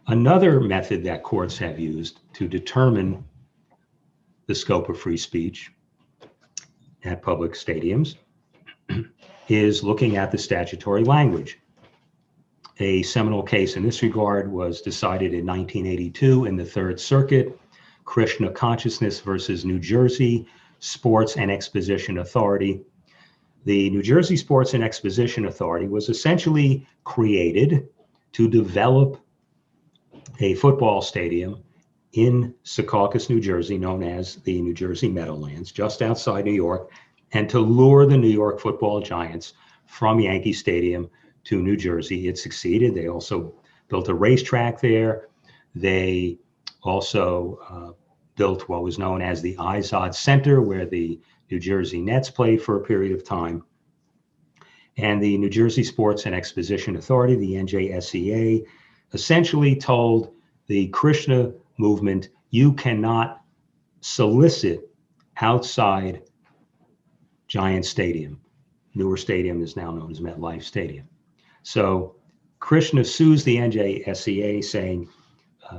Another method that courts have used to determine the scope of free speech at public stadiums is looking at the statutory language. A seminal case in this regard was decided in 1982 in the Third Circuit, Krishna Consciousness versus New Jersey Sports and Exposition Authority. The New Jersey Sports and Exposition Authority was essentially created to develop a football stadium in Secaucus, New Jersey, known as the New Jersey Meadowlands, just outside New York, and to lure the New York Football Giants from Yankee Stadium to New Jersey. It succeeded. They also built a racetrack there. They also built what was known as the Izod Center, where the New Jersey Nets played for a period of time. And the New Jersey Sports and Exposition Authority, the NJSEA, essentially told the Krishna movement, you cannot solicit outside Giant Stadium. Newer stadium is now known as MetLife Stadium. So Krishna sues the NJSEA saying,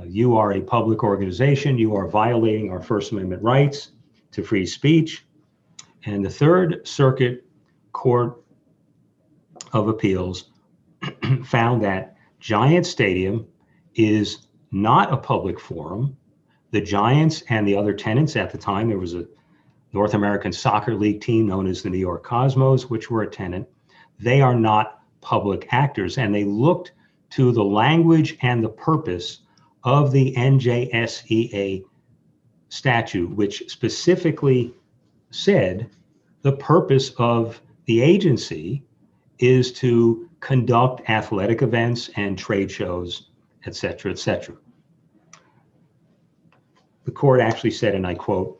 you are a public organization, you are violating our First Amendment rights to free speech. And the Third Circuit Court of Appeals found that Giant Stadium is not a public forum. The Giants and the other tenants at the time, there was a North American Soccer League team known as the New York Cosmos, which were a tenant. They are not public actors, and they looked to the language and the purpose of the NJSEA statute, which specifically said the purpose of the agency is to conduct athletic events and trade shows, et cetera, et cetera. The court actually said, and I quote,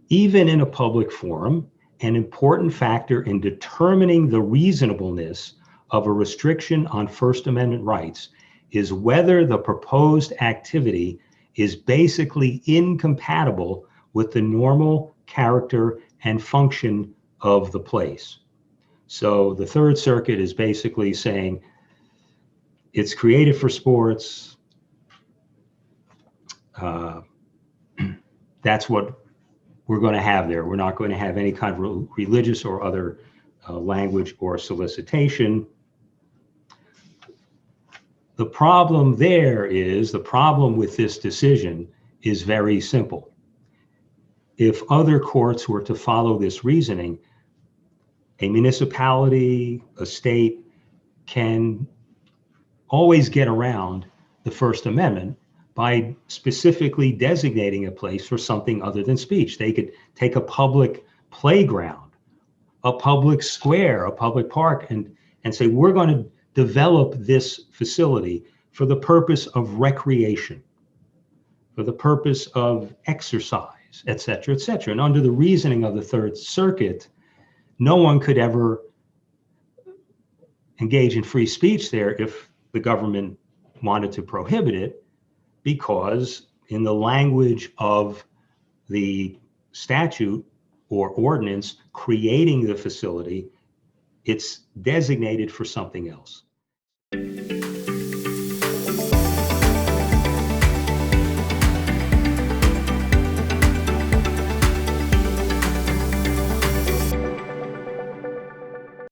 even in a public forum, an important factor in determining the reasonableness of a restriction on First Amendment rights is whether the proposed activity is basically incompatible with the normal character and function of the place. So the Third Circuit is basically saying it's created for sports. That's what we're going to have there. We're not going to have any kind of religious or other language or solicitation. The problem there is, the problem with this decision is very simple. If other courts were to follow this reasoning, a municipality, a state can always get around the First Amendment by specifically designating a place for something other than speech. They could take a public playground, a public square, a public park, and say, we're going to develop this facility for the purpose of recreation, for the purpose of exercise, et cetera, et cetera. And under the reasoning of the Third Circuit, no one could ever engage in free speech there if the government wanted to prohibit it, because in the language of the statute or ordinance creating the facility, it's designated for something else.